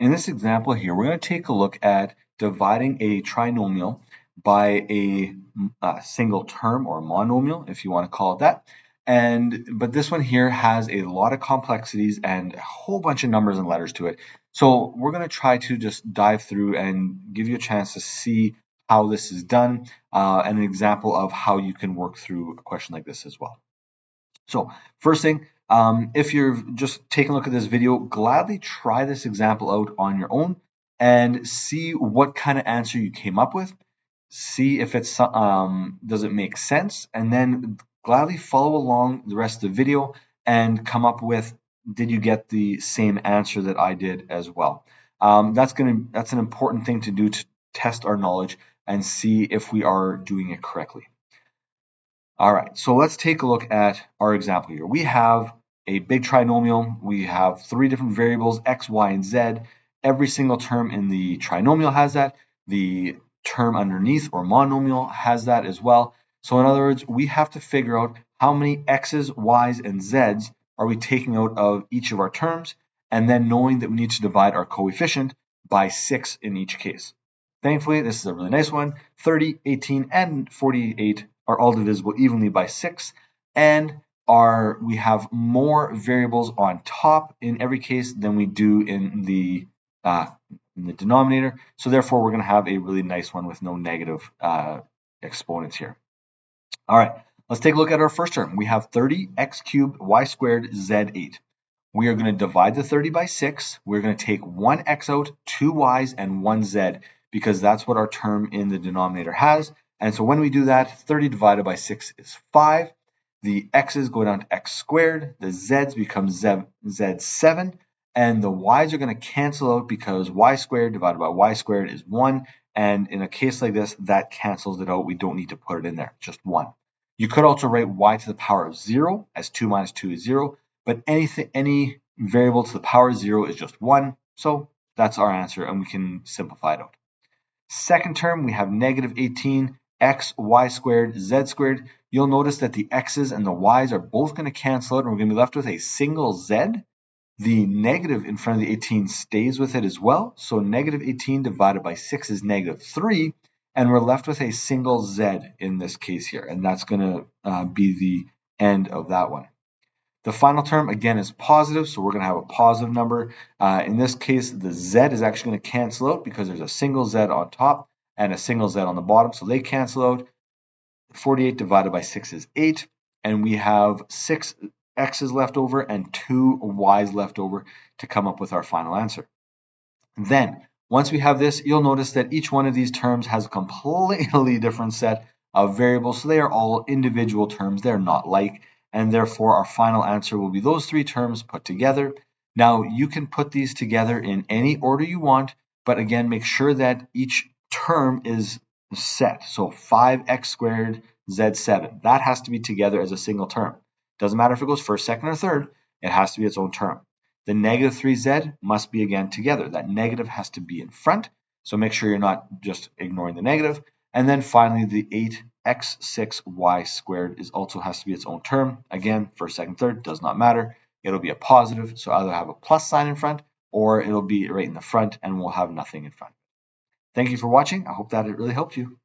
In this example here, we're going to take a look at dividing a trinomial by a single term or monomial, if you want to call it that. But this one here has a lot of complexities and a whole bunch of numbers and letters to it. So we're going to try to just dive through and give you a chance to see how this is done and an example of how you can work through a question like this as well. So first thing, if you're just taking a look at this video, gladly try this example out on your own and see what kind of answer you came up with. See if it's does it make sense, and then gladly follow along the rest of the video and come up with, did you get the same answer that I did as well? That's an important thing to do to test our knowledge and see if we are doing it correctly. All right, so let's take a look at our example here. We have a big trinomial. We have three different variables, x, y, and z. Every single term in the trinomial has that. The term underneath or monomial has that as well. So in other words, we have to figure out how many x's, y's, and z's are we taking out of each of our terms, and then knowing that we need to divide our coefficient by 6 in each case. Thankfully, this is a really nice one. 30, 18, and 48 are all divisible evenly by 6, and we have more variables on top in every case than we do in the denominator. So therefore, we're going to have a really nice one with no negative exponents here. All right, let's take a look at our first term. We have 30x cubed y squared z8. We are going to divide the 30 by 6. We're going to take one x out, two y's, and one z, because that's what our term in the denominator has. And so when we do that, 30 divided by 6 is 5. The x's go down to x squared. The z's become z7. And the y's are going to cancel out because y squared divided by y squared is 1. And in a case like this, that cancels it out. We don't need to put it in there, just 1. You could also write y to the power of 0, as 2 minus 2 is 0. But any variable to the power of 0 is just 1. So that's our answer, and we can simplify it out. Second term, we have negative 18 x, y squared, z squared. You'll notice that the x's and the y's are both going to cancel out, and we're going to be left with a single z. The negative in front of the 18 stays with it as well. So negative 18 divided by 6 is negative 3, and we're left with a single z in this case here, and that's going to be the end of that one. The final term, again, is positive, so we're going to have a positive number. In this case, the z is actually going to cancel out because there's a single z on top and a single z on the bottom, so they cancel out. 48 divided by 6 is 8, and we have 6 x's left over and 2 y's left over to come up with our final answer. Then, once we have this, you'll notice that each one of these terms has a completely different set of variables, so they are all individual terms. They're not like, and therefore our final answer will be those three terms put together. Now, you can put these together in any order you want, but again, make sure that each term is set. So 5x squared z7, that has to be together as a single term. Doesn't matter if it goes first, second, or third, it has to be its own term. The negative 3z must be again together. That negative has to be in front, so make sure you're not just ignoring the negative. And then finally, the 8x6y squared also has to be its own term. Again, first, second, third, does not matter. It'll be a positive, so either have a plus sign in front, or it'll be right in the front, and we'll have nothing in front. Thank you for watching. I hope that it really helped you.